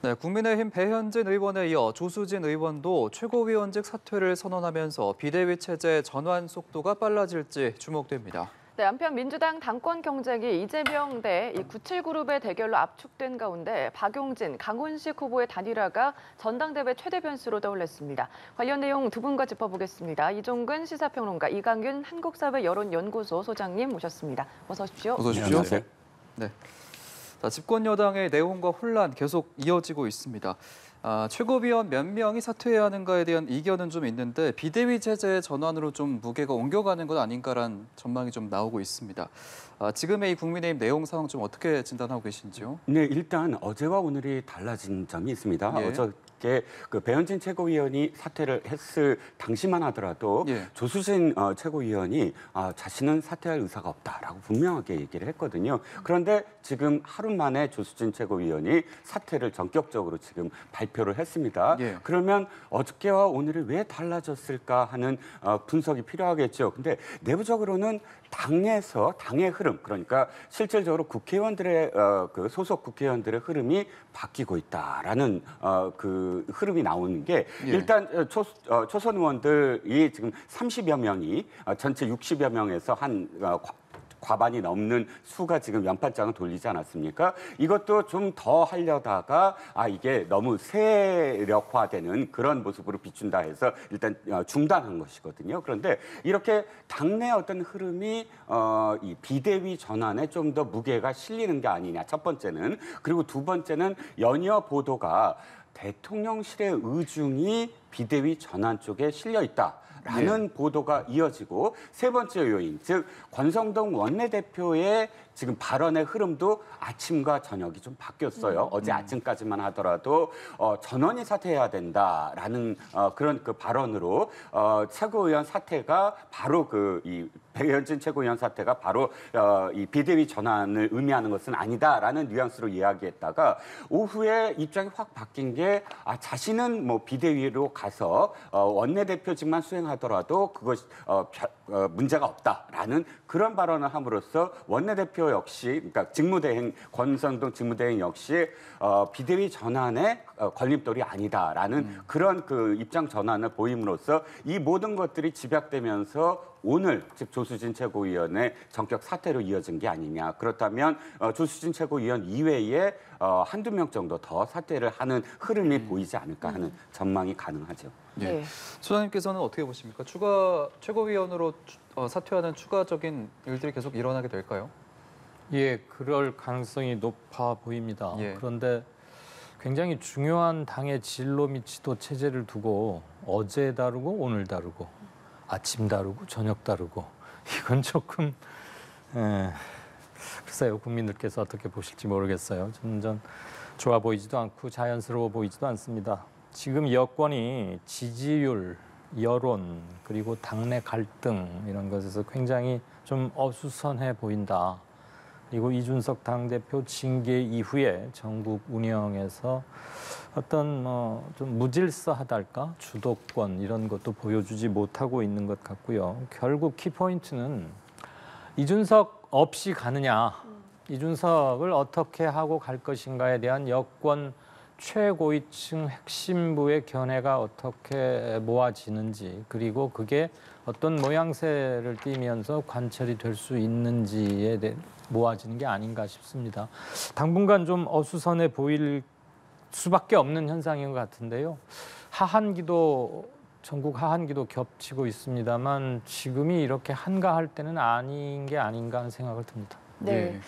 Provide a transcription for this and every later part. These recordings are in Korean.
네, 국민의힘 배현진 의원에 이어 조수진 의원도 최고위원직 사퇴를 선언하면서 비대위 체제 전환 속도가 빨라질지 주목됩니다. 네, 한편 민주당 당권 경쟁이 이재명 대 이 97그룹의 대결로 압축된 가운데 박용진, 강훈식 후보의 단일화가 전당대회 최대 변수로 떠올랐습니다. 관련 내용 두 분과 짚어보겠습니다. 이종근 시사평론가, 이강윤 한국사회여론연구소 소장님 모셨습니다. 어서 오십시오. 어서 오십시오. 네. 자, 집권 여당의 내홍과 혼란 계속 이어지고 있습니다. 최고위원 몇 명이 사퇴해야 하는가에 대한 이견은 좀 있는데 비대위 체제의 전환으로 좀 무게가 옮겨가는 것 아닌가라는 전망이 좀 나오고 있습니다. 지금의 이 국민의힘 내용 상황 좀 어떻게 진단하고 계신지요? 네, 일단 어제와 오늘이 달라진 점이 있습니다. 예. 어저께 그 배현진 최고위원이 사퇴를 했을 당시만 하더라도 예. 조수진 최고위원이 자신은 사퇴할 의사가 없다라고 분명하게 얘기를 했거든요. 그런데 지금 하루 만에 조수진 최고위원이 사퇴를 전격적으로 지금 발표를 했습니다. 예. 그러면 어저께와 오늘이 왜 달라졌을까 하는 분석이 필요하겠죠. 근데 내부적으로는 당의 흐름, 그러니까 실질적으로 국회의원들의 그 소속 국회의원들의 흐름이 바뀌고 있다라는 그 흐름이 나오는 게 예. 일단 초선 의원들이 지금 30여 명이 전체 60여 명에서 한 과반이 넘는 수가 지금 연판장을 돌리지 않았습니까? 이것도 좀 더 하려다가 이게 너무 세력화되는 그런 모습으로 비춘다 해서 일단 중단한 것이거든요. 그런데 이렇게 당내 어떤 흐름이 이 비대위 전환에 좀 더 무게가 실리는 게 아니냐. 첫 번째는. 그리고 두 번째는 연이어 보도가 대통령실의 의중이 비대위 전환 쪽에 실려 있다. 라는 보도가 이어지고 세 번째 요인, 즉 권성동 원내대표의 지금 발언의 흐름도 아침과 저녁이 좀 바뀌었어요. 어제 아침까지만 하더라도 전원이 사퇴해야 된다라는 그런 그 발언으로 최고위원 사퇴가 바로 이 배현진 최고위원 사퇴가 바로 이 비대위 전환을 의미하는 것은 아니다라는 뉘앙스로 이야기했다가 오후에 입장이 확 바뀐 게 자신은 뭐 비대위로 가서 원내대표직만 수행하더라도 그것이 문제가 없다라는 그런 발언을 함으로써 원내대표 역시, 그러니까 직무대행, 권성동 직무대행 역시 비대위 전환의 걸림돌이 아니다라는 그런 그 입장 전환을 보임으로써 이 모든 것들이 집약되면서 오늘 즉 조수진 최고위원의 전격 사퇴로 이어진 게 아니냐. 그렇다면 조수진 최고위원 이외에 한두 명 정도 더 사퇴를 하는 흐름이 보이지 않을까 하는 전망이 가능하죠. 예. 네. 소장님께서는 어떻게 보십니까? 최고위원으로 사퇴하는 추가적인 일들이 계속 일어나게 될까요? 예, 그럴 가능성이 높아 보입니다. 예. 그런데 굉장히 중요한 당의 진로 및 지도 체제를 두고 어제 다르고 오늘 다르고 아침 다르고 저녁 다르고 이건 조금 글쎄요, 국민들께서 어떻게 보실지 모르겠어요. 점점 좋아 보이지도 않고 자연스러워 보이지도 않습니다. 지금 여권이 지지율, 여론, 그리고 당내 갈등 이런 것에서 굉장히 좀 어수선해 보인다. 그리고 이준석 당대표 징계 이후에 전국 운영에서 어떤 좀 무질서하달까? 주도권 이런 것도 보여주지 못하고 있는 것 같고요. 결국 키포인트는 이준석 없이 가느냐, 이준석을 어떻게 하고 갈 것인가에 대한 여권 최고위층 핵심부의 견해가 어떻게 모아지는지, 그리고 그게 어떤 모양새를 띠면서 관철이 될 수 있는지에 대해 모아지는 게 아닌가 싶습니다. 당분간 좀 어수선해 보일 수밖에 없는 현상인 것 같은데요. 전국 하한기도 겹치고 있습니다만 지금이 이렇게 한가할 때는 아닌 게 아닌가 하는 생각을 듭니다. 네. 예.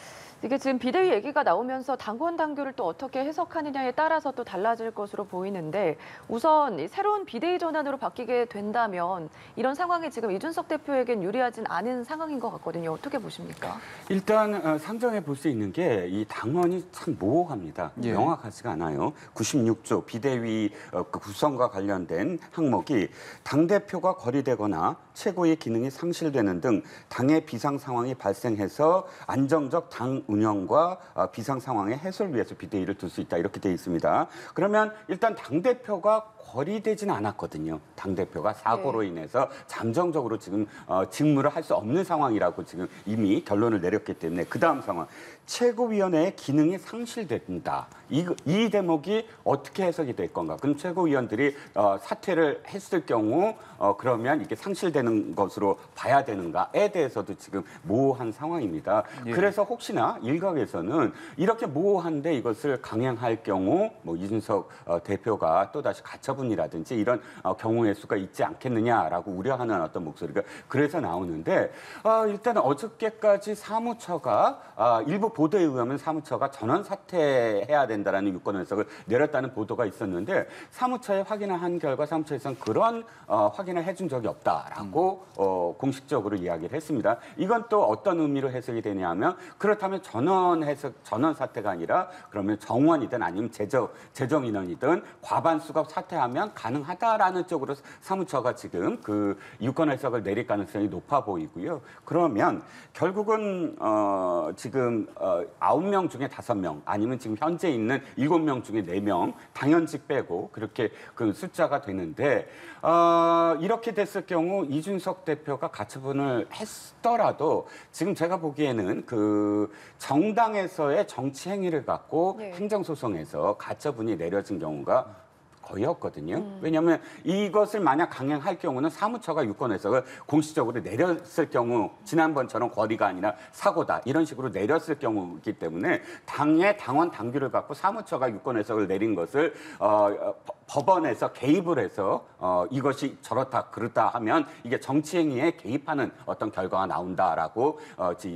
이게 지금 비대위 얘기가 나오면서 당권 당규를 또 어떻게 해석하느냐에 따라서 또 달라질 것으로 보이는데, 우선 이 새로운 비대위 전환으로 바뀌게 된다면 이런 상황이 지금 이준석 대표에겐 유리하진 않은 상황인 것 같거든요. 어떻게 보십니까? 일단 상정해 볼 수 있는 게 이 당원이 참 모호합니다. 예. 명확하지가 않아요. 96조 비대위 그 구성과 관련된 항목이 당대표가 거리되거나 최고의 기능이 상실되는 등 당의 비상 상황이 발생해서 안정적 당 운영과 비상 상황의 해소를 위해서 비대위를 둘 수 있다 이렇게 돼 있습니다. 그러면 일단 당대표가 거리되지는 않았거든요. 당대표가 사고로 인해서 잠정적으로 지금 직무를 할 수 없는 상황이라고 지금 이미 결론을 내렸기 때문에 그 다음 상황. 최고위원회의 기능이 상실된다. 이 대목이 어떻게 해석이 될 건가? 그럼 최고위원들이 사퇴를 했을 경우 그러면 이게 상실되는 것으로 봐야 되는가에 대해서도 지금 모호한 상황입니다. 예. 그래서 혹시나 일각에서는 이렇게 모호한데 이것을 강행할 경우 뭐 이준석 대표가 또다시 가처분이라든지 이런 경우의 수가 있지 않겠느냐라고 우려하는 어떤 목소리가 그래서 나오는데 일단 어저께까지 사무처가 일부 보도에 의하면 사무처가 전원 사퇴해야 된다라는 유권 해석을 내렸다는 보도가 있었는데 사무처에 확인을 한 결과 사무처에서는 그런 확인을 해준 적이 없다라고 공식적으로 이야기를 했습니다. 이건 또 어떤 의미로 해석이 되냐면 그렇다면 전원 사퇴가 아니라 그러면 정원이든 아니면 재정 인원이든 과반수가 사퇴하면 가능하다라는 쪽으로 사무처가 지금 그 유권 해석을 내릴 가능성이 높아 보이고요. 그러면 결국은 지금 9명 중에 5명 아니면 지금 현재 있는 7명 중에 4명 당연직 빼고 그렇게 그 숫자가 되는데 이렇게 됐을 경우 이준석 대표가 가처분을 했더라도 지금 제가 보기에는 그 정당에서의 정치 행위를 갖고 네. 행정소송에서 가처분이 내려진 경우가 거의 없거든요. 왜냐하면 이것을 만약 강행할 경우는 사무처가 유권 해석을 공식적으로 내렸을 경우 지난번처럼 거리가 아니라 사고다 이런 식으로 내렸을 경우이기 때문에 당의 당원 당규를 갖고 사무처가 유권 해석을 내린 것을 법원에서 개입을 해서 이것이 저렇다 그렇다 하면 이게 정치행위에 개입하는 어떤 결과가 나온다라고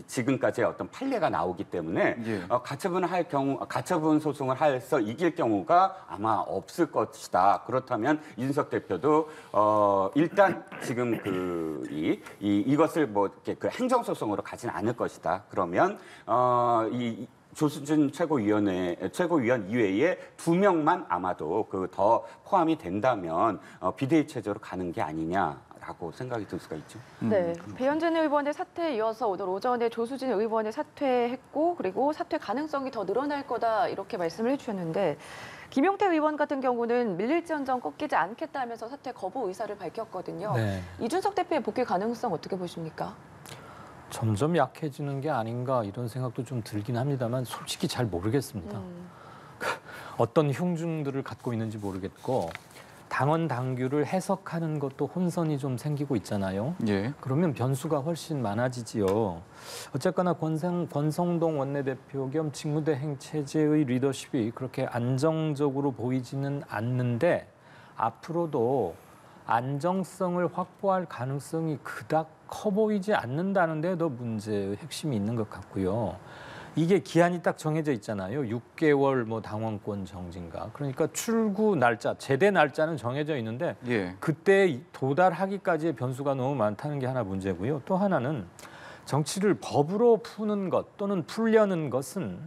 지금까지의 어떤 판례가 나오기 때문에 예. 가처분을 할 경우 가처분 소송을 해서 이길 경우가 아마 없을 것이다. 그렇다면 이준석 대표도 일단 지금 이것을 뭐 이렇게 그 행정소송으로 가지는 않을 것이다. 그러면 조수진 최고위원 이외에 2명만 아마도 그 더 포함이 된다면 비대위 체제로 가는 게 아니냐라고 생각이 들 수가 있죠. 네, 배현진 의원의 사퇴에 이어서 오늘 오전에 조수진 의원이 사퇴했고 그리고 사퇴 가능성이 더 늘어날 거다 이렇게 말씀을 해주셨는데 김용태 의원 같은 경우는 밀릴지언정 꺾이지 않겠다면서 사퇴 거부 의사를 밝혔거든요. 네. 이준석 대표의 복귀 가능성 어떻게 보십니까? 점점 약해지는 게 아닌가 이런 생각도 좀 들긴 합니다만 솔직히 잘 모르겠습니다. 어떤 흉중들을 갖고 있는지 모르겠고 당원 당규를 해석하는 것도 혼선이 좀 생기고 있잖아요. 예. 그러면 변수가 훨씬 많아지지요. 어쨌거나 권성동 원내대표 겸 직무대행 체제의 리더십이 그렇게 안정적으로 보이지는 않는데 앞으로도 안정성을 확보할 가능성이 그닥 커 보이지 않는다는 데 더 문제의 핵심이 있는 것 같고요. 이게 기한이 딱 정해져 있잖아요. 6개월 뭐 당원권 정지인가. 그러니까 출구 날짜, 제대 날짜는 정해져 있는데 예. 그때 도달하기까지의 변수가 너무 많다는 게 하나 문제고요. 또 하나는 정치를 법으로 푸는 것 또는 풀려는 것은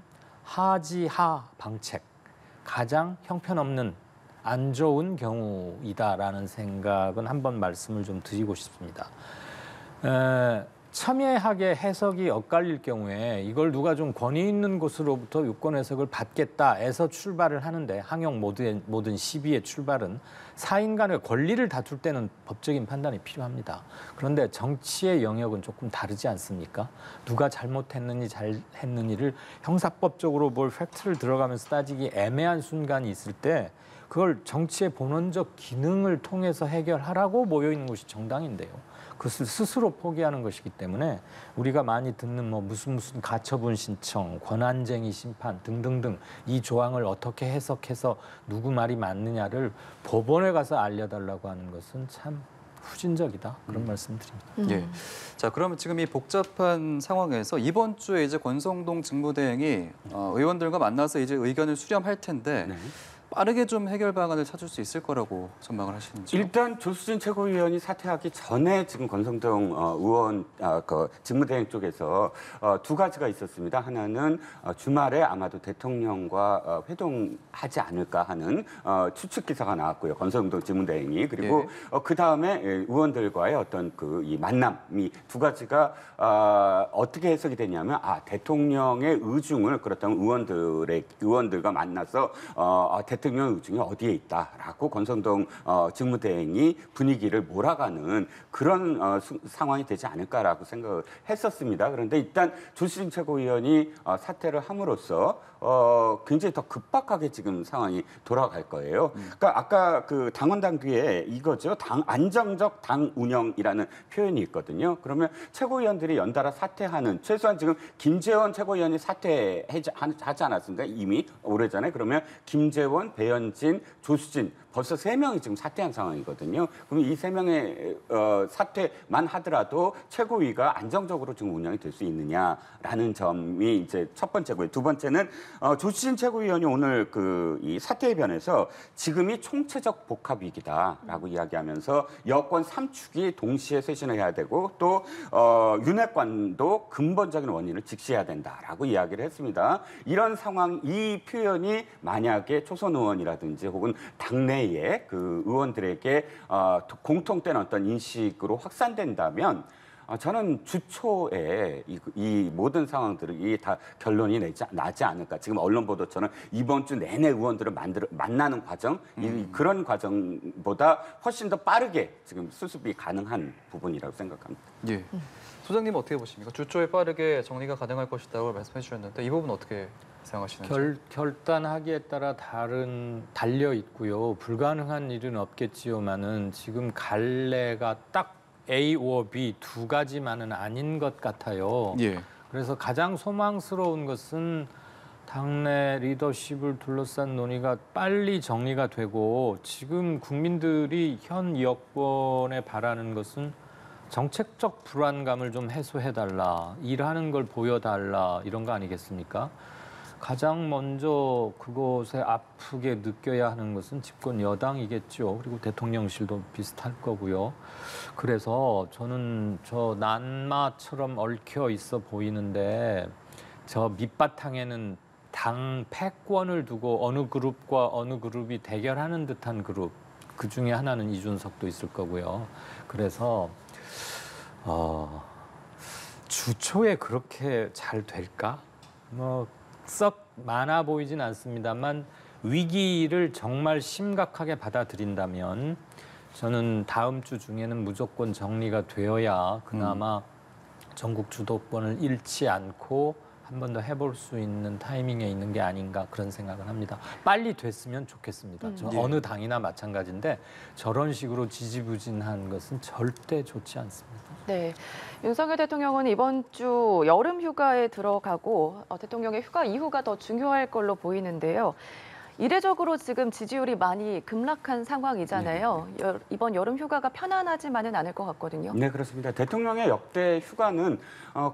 하지하 방책, 가장 형편없는 안 좋은 경우이다라는 생각은 한번 말씀을 좀 드리고 싶습니다. 첨예하게 해석이 엇갈릴 경우에 이걸 누가 좀 권위 있는 곳으로부터 유권 해석을 받겠다에서 출발을 하는데 항영 모든 시비의 출발은 사인 간의 권리를 다툴 때는 법적인 판단이 필요합니다. 그런데 정치의 영역은 조금 다르지 않습니까? 누가 잘못했느니 잘했느니를 형사법적으로 뭘 팩트를 들어가면서 따지기 애매한 순간이 있을 때 그걸 정치의 본원적 기능을 통해서 해결하라고 모여있는 곳이 정당인데요. 그것을 스스로 포기하는 것이기 때문에 우리가 많이 듣는 뭐 무슨 가처분 신청, 권한쟁의 심판 등등등 이 조항을 어떻게 해석해서 누구 말이 맞느냐를 법원에 가서 알려달라고 하는 것은 참 후진적이다. 그런 말씀드립니다. 예. 자, 그러면 지금 이 복잡한 상황에서 이번 주에 이제 권성동 직무대행이 의원들과 만나서 이제 의견을 수렴할 텐데 네. 빠르게 좀 해결 방안을 찾을 수 있을 거라고 전망을 하시는지요? 일단 조수진 최고위원이 사퇴하기 전에 지금 권성동 의원 그 직무대행 쪽에서 두 가지가 있었습니다. 하나는 주말에 아마도 대통령과 회동하지 않을까 하는 추측 기사가 나왔고요. 권성동 직무대행이 그리고 그 다음에 의원들과의 어떤 이 만남이 두 가지가 어떻게 해석이 되냐면 대통령의 의중을 그렇다면 의원들과 만나서 대통령 대통령 의중이 어디에 있다라고 권성동 직무대행이 분위기를 몰아가는 그런 상황이 되지 않을까라고 생각을 했었습니다. 그런데 일단 조수진 최고위원이 사퇴를 함으로써 굉장히 더 급박하게 지금 상황이 돌아갈 거예요. 그러니까 아까 그 당원 당규에 이거죠. 안정적 당 운영이라는 표현이 있거든요. 그러면 최고위원들이 연달아 사퇴하는, 최소한 지금 김재원 최고위원이 사퇴하지 않았습니까? 이미 오래전에. 그러면 김재원, 배현진, 조수진 벌써 3명이 지금 사퇴한 상황이거든요. 그럼 이 3명의 사퇴만 하더라도 최고위가 안정적으로 지금 운영이 될 수 있느냐라는 점이 이제 첫 번째고요. 두 번째는 조수진 최고위원이 오늘 이 사퇴에 변해서 지금이 총체적 복합 위기다라고 이야기하면서 여권 3축이 동시에 쇄신을 해야 되고 또 윤핵관도 근본적인 원인을 직시해야 된다라고 이야기를 했습니다. 이런 상황, 이 표현이 만약에 초선 의원이라든지 혹은 당내 그 의원들에게 공통된 어떤 인식으로 확산된다면 저는 주초에 이 모든 상황들이 다 결론이 나지 않을까. 지금 언론 보도처럼 이번 주 내내 의원들을 만나는 과정, 그런 과정보다 훨씬 더 빠르게 지금 수습이 가능한 부분이라고 생각합니다. 예. 소장님 어떻게 보십니까? 주초에 빠르게 정리가 가능할 것이라고 말씀해 주셨는데 이 부분 어떻게 생각하시는지? 결단하기에 따라 달려 있고요. 불가능한 일은 없겠지요만은 지금 갈래가 딱 Aor B 두 가지만은 아닌 것 같아요. 예. 그래서 가장 소망스러운 것은 당내 리더십을 둘러싼 논의가 빨리 정리가 되고 지금 국민들이 현 여권에 바라는 것은 정책적 불안감을 좀 해소해달라, 일하는 걸 보여달라 이런 거 아니겠습니까? 가장 먼저 그것에 아프게 느껴야 하는 것은 집권 여당이겠죠. 그리고 대통령실도 비슷할 거고요. 그래서 저는 저 난마처럼 얽혀 있어 보이는데 저 밑바탕에는 당 패권을 두고 어느 그룹과 어느 그룹이 대결하는 듯한 그룹, 그 중에 하나는 이준석도 있을 거고요. 그래서 주초에 그렇게 잘 될까? 썩 많아 보이진 않습니다만 위기를 정말 심각하게 받아들인다면 저는 다음 주 중에는 무조건 정리가 되어야 그나마 전국 주도권을 잃지 않고 한 번 더 해볼 수 있는 타이밍에 있는 게 아닌가 그런 생각을 합니다. 빨리 됐으면 좋겠습니다. 저 예. 어느 당이나 마찬가지인데 저런 식으로 지지부진한 것은 절대 좋지 않습니다. 네, 윤석열 대통령은 이번 주 여름 휴가에 들어가고 대통령의 휴가 이후가 더 중요할 걸로 보이는데요. 이례적으로 지금 지지율이 많이 급락한 상황이잖아요. 이번 여름 휴가가 편안하지만은 않을 것 같거든요. 네, 그렇습니다. 대통령의 역대 휴가는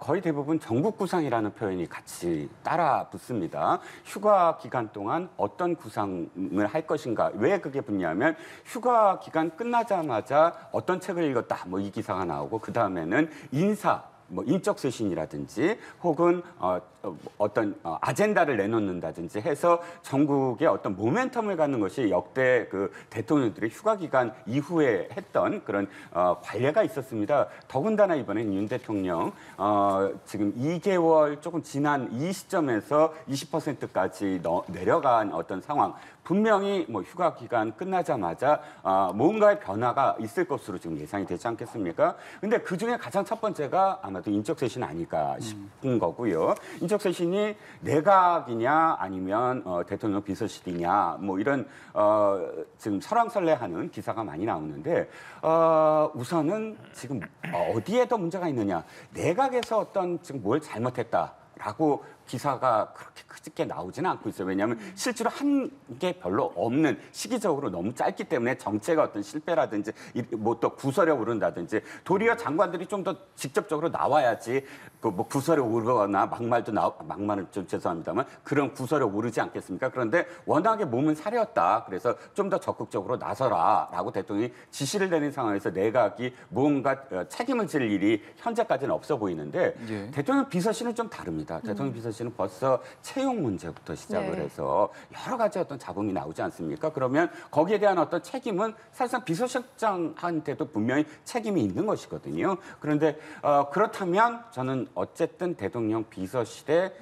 거의 대부분 전국 구상이라는 표현이 같이 따라 붙습니다. 휴가 기간 동안 어떤 구상을 할 것인가. 왜 그게 붙냐면 휴가 기간 끝나자마자 어떤 책을 읽었다. 뭐 이 기사가 나오고 그다음에는 인적 쇄신이라든지 혹은 어떤 아젠다를 내놓는다든지 해서 전국에 어떤 모멘텀을 갖는 것이 역대 그 대통령들의 휴가 기간 이후에 했던 그런 관례가 있었습니다. 더군다나 이번엔 윤 대통령 지금 2개월 조금 지난 이 시점에서 20%까지 내려간 어떤 상황. 분명히 뭐 휴가 기간 끝나자마자 뭔가의 변화가 있을 것으로 지금 예상이 되지 않겠습니까? 근데 그 중에 가장 첫 번째가 아마도 인적 쇄신 아닐까 싶은 거고요. 인적 쇄신이 내각이냐 아니면 대통령 비서실이냐 뭐 이런 지금 설왕설래하는 기사가 많이 나오는데 우선은 지금 어디에 더 문제가 있느냐? 내각에서 어떤 지금 뭘 잘못했다라고 기사가 그렇게 크게 나오지는 않고 있어요. 왜냐하면 실제로 한 게 별로 없는, 시기적으로 너무 짧기 때문에 정책의 어떤 실패라든지 뭐 또 구설에 오른다든지 도리어 장관들이 좀 더 직접적으로 나와야지 그 뭐 구설에 오르거나 막말은 좀 죄송합니다만 그런 구설에 오르지 않겠습니까? 그런데 워낙에 몸은 사렸다. 그래서 좀 더 적극적으로 나서라라고 대통령이 지시를 내는 상황에서 내각이 뭔가 책임을 질 일이 현재까지는 없어 보이는데 예. 대통령 비서실은 좀 다릅니다. 대통령 비서실은 벌써 채용 문제부터 시작을 네. 해서 여러 가지 어떤 잡음이 나오지 않습니까? 그러면 거기에 대한 어떤 책임은 사실상 비서실장한테도 분명히 책임이 있는 것이거든요. 그런데 그렇다면 저는 어쨌든 대통령 비서실의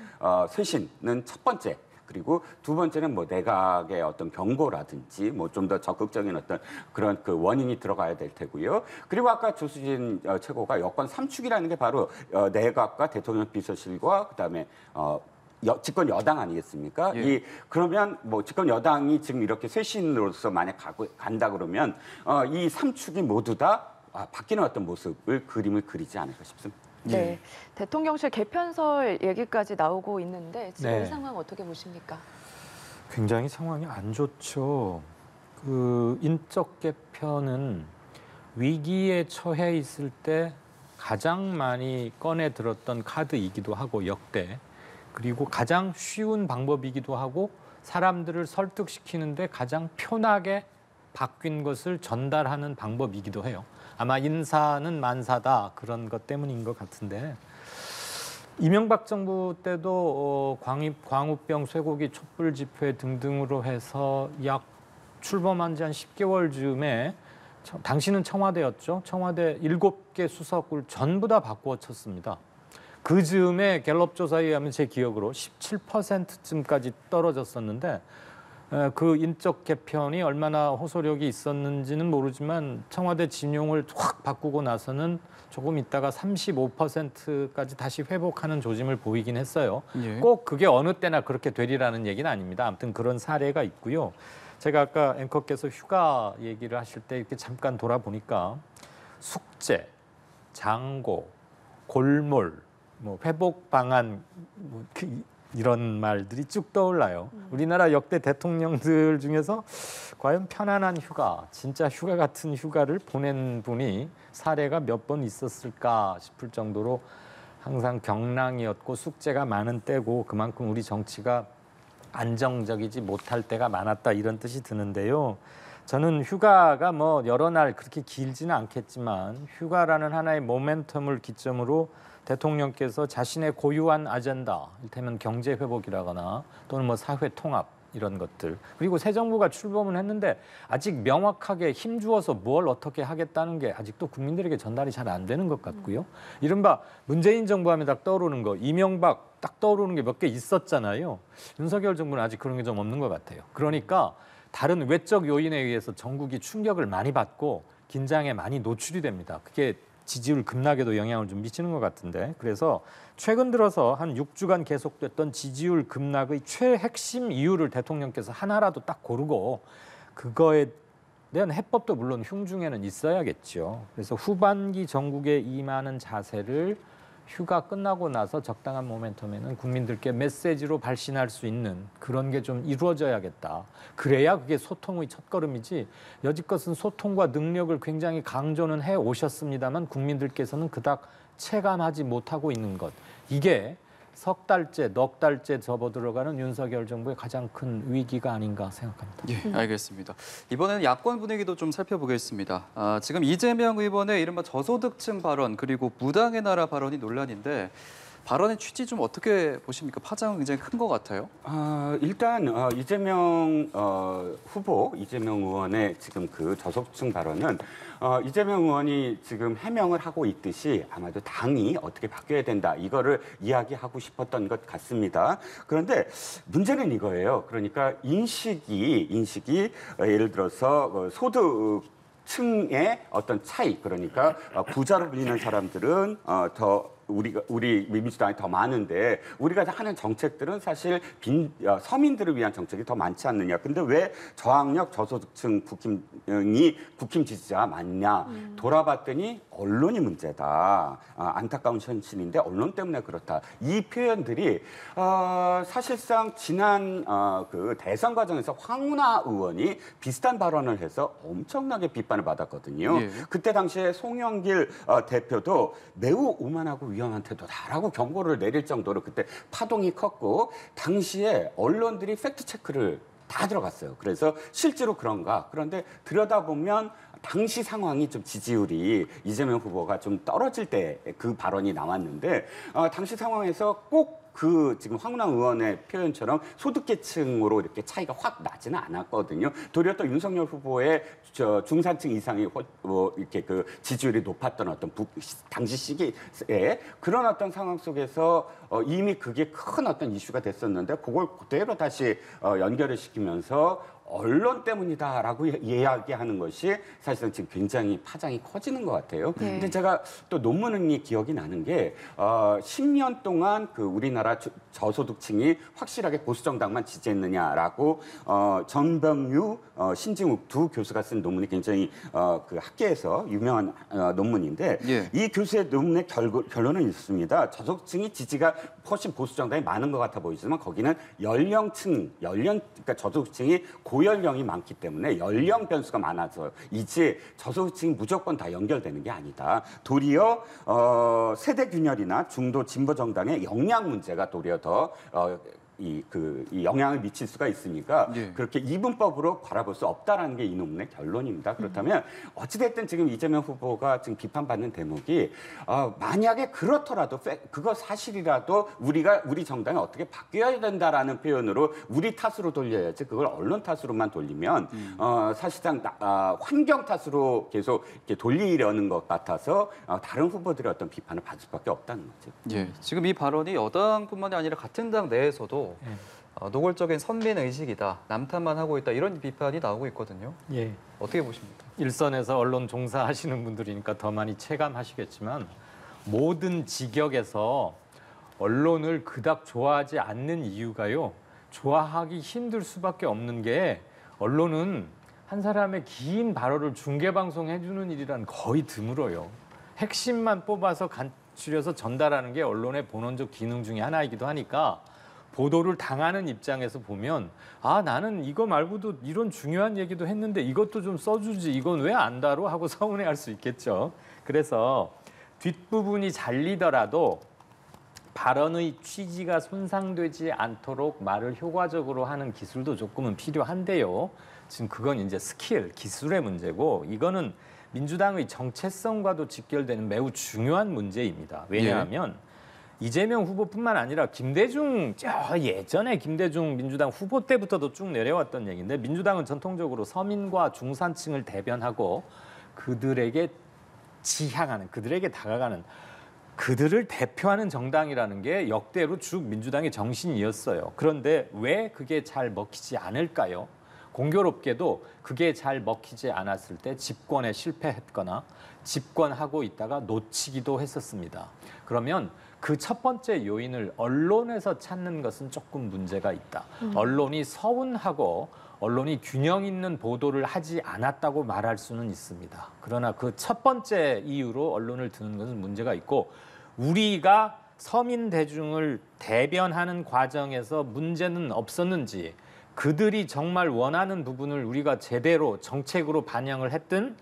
쇄신은 첫 번째 그리고 두 번째는 뭐 내각의 어떤 경고라든지 뭐 좀 더 적극적인 어떤 그런 그 원인이 들어가야 될 테고요. 그리고 아까 조수진 최고가 여권 삼축이라는 게 바로 내각과 대통령 비서실과 그다음에 집권 여당 아니겠습니까? 예. 그러면 뭐 집권 여당이 지금 이렇게 쇄신으로서 만약 간다 그러면 이 삼축이 모두 다 바뀌는 어떤 모습을 그림을 그리지 않을까 싶습니다. 네, 대통령실 개편설 얘기까지 나오고 있는데 지금 네. 이 상황 어떻게 보십니까? 굉장히 상황이 안 좋죠. 그 인적 개편은 위기에 처해 있을 때 가장 많이 꺼내 들었던 카드이기도 하고 역대 그리고 가장 쉬운 방법이기도 하고 사람들을 설득시키는데 가장 편하게 바뀐 것을 전달하는 방법이기도 해요. 아마 인사는 만사다 그런 것 때문인 것 같은데 이명박 정부 때도 광우병, 쇠고기 촛불 집회 등등으로 해서 약 출범한 지 한 10개월 즈음에 당시는 청와대였죠. 청와대 7개 수석을 전부 다 바꾸어 쳤습니다. 그 즈음에 갤럽 조사에 의하면 제 기억으로 17%쯤까지 떨어졌었는데 그 인적 개편이 얼마나 호소력이 있었는지는 모르지만 청와대 진용을 확 바꾸고 나서는 조금 있다가 35%까지 다시 회복하는 조짐을 보이긴 했어요. 예. 꼭 그게 어느 때나 그렇게 되리라는 얘기는 아닙니다. 아무튼 그런 사례가 있고요. 제가 아까 앵커께서 휴가 얘기를 하실 때 이렇게 잠깐 돌아보니까 숙제, 장고, 골몰, 뭐 회복 방안 이런 말들이 쭉 떠올라요. 우리나라 역대 대통령들 중에서 과연 편안한 휴가, 진짜 휴가 같은 휴가를 보낸 분이 사례가 몇 번 있었을까 싶을 정도로 항상 경랑이었고 숙제가 많은 때고 그만큼 우리 정치가 안정적이지 못할 때가 많았다 이런 뜻이 드는데요. 저는 휴가가 뭐 여러 날 그렇게 길지는 않겠지만 휴가라는 하나의 모멘텀을 기점으로 대통령께서 자신의 고유한 아젠다, 이를테면 경제 회복이라거나 또는 뭐 사회 통합 이런 것들 그리고 새 정부가 출범은 했는데 아직 명확하게 힘주어서 뭘 어떻게 하겠다는 게 아직도 국민들에게 전달이 잘 안 되는 것 같고요. 이른바 문재인 정부 하면 딱 떠오르는 거 이명박 딱 떠오르는 게 몇 개 있었잖아요. 윤석열 정부는 아직 그런 게 좀 없는 것 같아요. 그러니까 다른 외적 요인에 의해서 전국이 충격을 많이 받고 긴장에 많이 노출이 됩니다. 그게 지지율 급락에도 영향을 좀 미치는 것 같은데 그래서 최근 들어서 한 6주간 계속됐던 지지율 급락의 최핵심 이유를 대통령께서 하나라도 딱 고르고 그거에 대한 해법도 물론 흉중에는 있어야겠죠. 그래서 후반기 전국에 임하는 자세를 휴가 끝나고 나서 적당한 모멘텀에는 국민들께 메시지로 발신할 수 있는 그런 게 좀 이루어져야겠다. 그래야 그게 소통의 첫걸음이지 여지껏은 소통과 능력을 굉장히 강조는 해 오셨습니다만 국민들께서는 그닥 체감하지 못하고 있는 것. 이게 석 달째, 넉 달째 접어들어가는 윤석열 정부의 가장 큰 위기가 아닌가 생각합니다. 예, 알겠습니다. 이번에는 야권 분위기도 좀 살펴보겠습니다. 지금 이재명 의원의 이른바 저소득층 발언 그리고 무당의 나라 발언이 논란인데 발언의 취지 좀 어떻게 보십니까? 파장은 굉장히 큰 것 같아요. 일단 이재명 후보, 이재명 의원의 지금 그 저소득층 발언은 이재명 의원이 지금 해명을 하고 있듯이 아마도 당이 어떻게 바뀌어야 된다 이거를 이야기하고 싶었던 것 같습니다. 그런데 문제는 이거예요. 그러니까 인식이 예를 들어서 소득 층의 어떤 차이 그러니까 부자로 불리는 사람들은 더 우리 민주당이 더 많은데 우리가 하는 정책들은 사실 서민들을 위한 정책이 더 많지 않느냐. 근데 왜 저학력 저소득층 국힘 지지자가 많냐. 돌아봤더니 언론이 문제다. 안타까운 현실인데 언론 때문에 그렇다. 이 표현들이 사실상 지난 그 대선 과정에서 황운하 의원이 비슷한 발언을 해서 엄청나게 비판을 받았거든요. 예. 그때 당시에 송영길 대표도 매우 오만하고 위험한 태도다라고 경고를 내릴 정도로 그때 파동이 컸고 당시에 언론들이 팩트 체크를 다 들어갔어요. 그래서 실제로 그런가? 그런데 들여다보면 당시 상황이 좀 지지율이 이재명 후보가 좀 떨어질 때 그 발언이 나왔는데 당시 상황에서 꼭 그 지금 황운하 의원의 표현처럼 소득계층으로 이렇게 차이가 확 나지는 않았거든요. 도리어 또 윤석열 후보의 중산층 이상이 이렇게 그 지지율이 높았던 어떤 당시 시기에 그런 어떤 상황 속에서 이미 그게 큰 어떤 이슈가 됐었는데 그걸 그대로 다시 연결을 시키면서 언론 때문이다라고 이야기하는 것이 사실상 지금 굉장히 파장이 커지는 것 같아요. 네. 근데 제가 또 논문이 기억이 나는 게 10년 동안 그 우리나라 저소득층이 확실하게 보수 정당만 지지했느냐라고 전병유, 신진욱 두 교수가 쓴 논문이 굉장히 그 학계에서 유명한 논문인데 예. 이 교수의 논문의 결론은 있습니다. 저소득층이 지지가 훨씬 보수 정당이 많은 것 같아 보이지만 거기는 그러니까 저소득층이 고연령이 많기 때문에 연령 변수가 많아서 이제 저소득층이 무조건 다 연결되는 게 아니다. 도리어 세대 균열이나 중도 진보 정당의 역량 문제가 도리어 더 이 영향을 미칠 수가 있으니까 예. 그렇게 이분법으로 바라볼 수 없다라는 게 이 논문의 결론입니다. 그렇다면 어찌됐든 지금 이재명 후보가 지금 비판받는 대목이 만약에 그렇더라도 그거 사실이라도 우리 정당이 어떻게 바뀌어야 된다라는 표현으로 우리 탓으로 돌려야지 그걸 언론 탓으로만 돌리면 사실상 환경 탓으로 계속 이렇게 돌리려는 것 같아서 다른 후보들의 어떤 비판을 받을 수밖에 없다는 거죠. 예, 지금 이 발언이 여당뿐만이 아니라 같은 당 내에서도 노골적인 선민 의식이다, 남탓만 하고 있다 이런 비판이 나오고 있거든요. 예. 어떻게 보십니까? 일선에서 언론 종사하시는 분들이니까 더 많이 체감하시겠지만 모든 직역에서 언론을 그닥 좋아하지 않는 이유가요. 좋아하기 힘들 수밖에 없는 게 언론은 한 사람의 긴 발언을 중계방송해주는 일이란 거의 드물어요. 핵심만 뽑아서 간추려서 전달하는 게 언론의 본원적 기능 중에 하나이기도 하니까 보도를 당하는 입장에서 보면 나는 이거 말고도 이런 중요한 얘기도 했는데 이것도 좀 써주지 이건 왜 안 다뤄 하고 서운해할 수 있겠죠. 그래서 뒷부분이 잘리더라도 발언의 취지가 손상되지 않도록 말을 효과적으로 하는 기술도 조금은 필요한데요. 지금 그건 이제 스킬, 기술의 문제고 이거는 민주당의 정체성과도 직결되는 매우 중요한 문제입니다. 왜냐하면 이재명 후보뿐만 아니라 김대중, 예전에 김대중 민주당 후보 때부터도 쭉 내려왔던 얘기인데 민주당은 전통적으로 서민과 중산층을 대변하고 그들에게 지향하는, 그들에게 다가가는, 그들을 대표하는 정당이라는 게 역대로 쭉 민주당의 정신이었어요. 그런데 왜 그게 잘 먹히지 않을까요? 공교롭게도 그게 잘 먹히지 않았을 때 집권에 실패했거나 집권하고 있다가 놓치기도 했었습니다. 그러면 그 첫 번째 요인을 언론에서 찾는 것은 조금 문제가 있다. 언론이 서운하고 언론이 균형 있는 보도를 하지 않았다고 말할 수는 있습니다. 그러나 그 첫 번째 이유로 언론을 드는 것은 문제가 있고 우리가 서민 대중을 대변하는 과정에서 문제는 없었는지 그들이 정말 원하는 부분을 우리가 제대로 정책으로 반영을 했든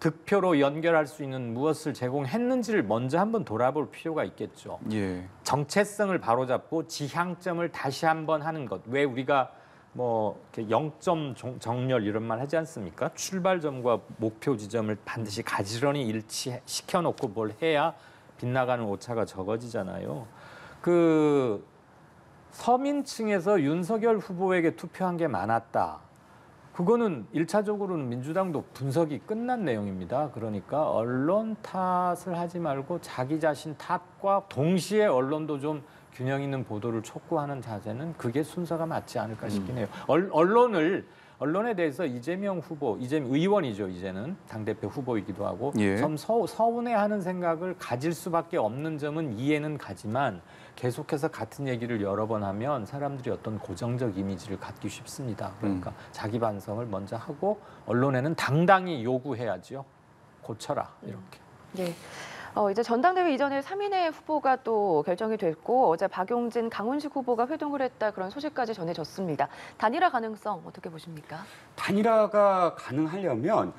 득표로 연결할 수 있는 무엇을 제공했는지를 먼저 한번 돌아볼 필요가 있겠죠. 예. 정체성을 바로잡고 지향점을 다시 한번 하는 것. 왜 우리가 뭐 이렇게 0점 정렬 이런 말 하지 않습니까? 출발점과 목표 지점을 반드시 가지런히 일치시켜 놓고 뭘 해야 빗나가는 오차가 적어지잖아요. 그 서민층에서 윤석열 후보에게 투표한 게 많았다. 그거는 1차적으로는 민주당도 분석이 끝난 내용입니다. 그러니까 언론 탓을 하지 말고 자기 자신 탓과 동시에 언론도 좀 균형 있는 보도를 촉구하는 자세는 그게 순서가 맞지 않을까 싶긴 해요. 언론에 대해서 이재명 의원이죠. 이제는 당대표 후보이기도 하고 예. 좀 서운해하는 생각을 가질 수밖에 없는 점은 이해는 가지만 계속해서 같은 얘기를 여러 번 하면 사람들이 어떤 고정적 이미지를 갖기 쉽습니다. 그러니까 자기 반성을 먼저 하고 언론에는 당당히 요구해야죠. 고쳐라 이렇게. 네. 이제 전당대회 이전에 3인의 후보가 또 결정이 됐고 어제 박용진, 강훈식 후보가 회동을 했다 그런 소식까지 전해졌습니다. 단일화 가능성 어떻게 보십니까? 단일화가 가능하려면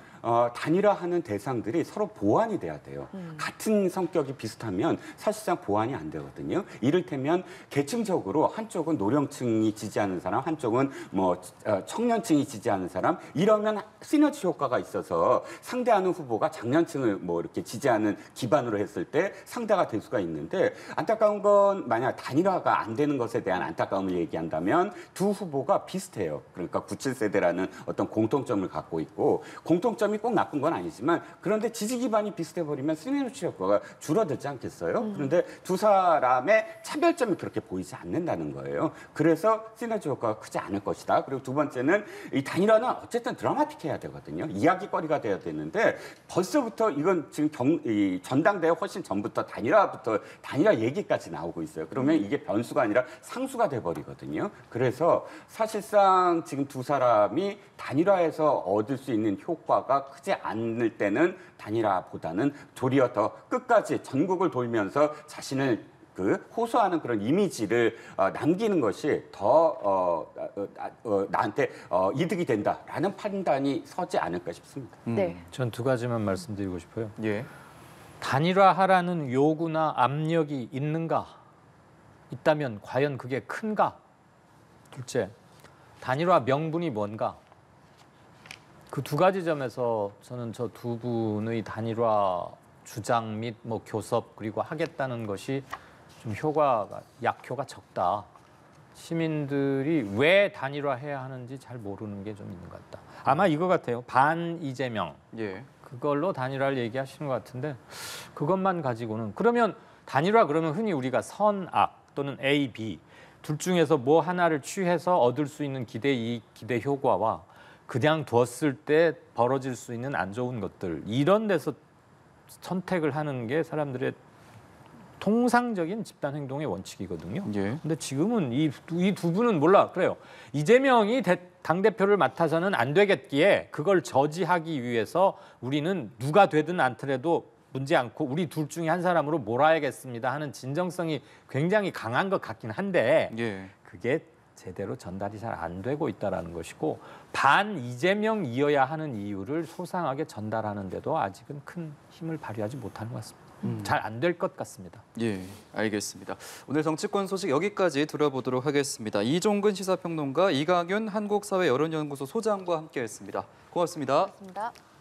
단일화하는 대상들이 서로 보완이 돼야 돼요. 같은 성격이 비슷하면 사실상 보완이 안 되거든요. 이를테면 계층적으로 한쪽은 노령층이 지지하는 사람, 한쪽은 뭐 청년층이 지지하는 사람, 이러면 시너지 효과가 있어서 상대하는 후보가 장년층을 뭐 이렇게 지지하는 기반으로 했을 때 상대가 될 수가 있는데, 안타까운 건 만약 단일화가 안 되는 것에 대한 안타까움을 얘기한다면 두 후보가 비슷해요. 그러니까 97세대라는 어떤 공통점을 갖고 있고, 공통점이 꼭 나쁜 건 아니지만, 그런데 지지 기반이 비슷해버리면 시너지 효과가 줄어들지 않겠어요? 그런데 두 사람의 차별점이 그렇게 보이지 않는다는 거예요. 그래서 시너지 효과가 크지 않을 것이다. 그리고 두 번째는 이 단일화는 어쨌든 드라마틱해야 되거든요. 이야기거리가 돼야 되는데, 벌써부터 이건 지금 이 전당대회 훨씬 전부터 단일화 얘기까지 나오고 있어요. 그러면 이게 변수가 아니라 상수가 돼버리거든요. 그래서 사실상 지금 두 사람이 단일화에서 얻을 수 있는 효과가 크지 않을 때는 단일화보다는 도리어 더 끝까지 전국을 돌면서 자신을 호소하는 그런 이미지를 남기는 것이 더 나한테 이득이 된다라는 판단이 서지 않을까 싶습니다. 네. 전 두 가지만 말씀드리고 싶어요. 예. 단일화하라는 요구나 압력이 있는가? 있다면 과연 그게 큰가? 둘째, 단일화 명분이 뭔가? 그 두 가지 점에서 저는 저 두 분의 단일화 주장 및 뭐 교섭 그리고 하겠다는 것이 좀 약효가 적다. 시민들이 왜 단일화해야 하는지 잘 모르는 게 좀 있는 것 같다. 아마 이거 같아요. 반 이재명. 예. 그걸로 단일화를 얘기하시는 것 같은데, 그것만 가지고는, 그러면 단일화 그러면 흔히 우리가 선악 또는 A, B 둘 중에서 뭐 하나를 취해서 얻을 수 있는 기대 이익, 기대 효과와 그냥 두었을 때 벌어질 수 있는 안 좋은 것들, 이런 데서 선택을 하는 게 사람들의 통상적인 집단 행동의 원칙이거든요. 예. 근데 지금은 이 두 분은 몰라. 그래요. 이재명이 당대표를 맡아서는 안 되겠기에 그걸 저지하기 위해서 우리는 누가 되든 않더라도 문제 않고 우리 둘 중에 한 사람으로 몰아야겠습니다 하는 진정성이 굉장히 강한 것 같긴 한데, 예. 그게 제대로 전달이 잘 안 되고 있다는 것이고, 반 이재명이어야 하는 이유를 소상하게 전달하는데도 아직은 큰 힘을 발휘하지 못하는 것 같습니다. 잘 안 될 것 같습니다. 예, 알겠습니다. 오늘 정치권 소식 여기까지 들어보도록 하겠습니다. 이종근 시사평론가, 이강윤 한국사회여론연구소 소장과 함께했습니다. 고맙습니다. 고맙습니다.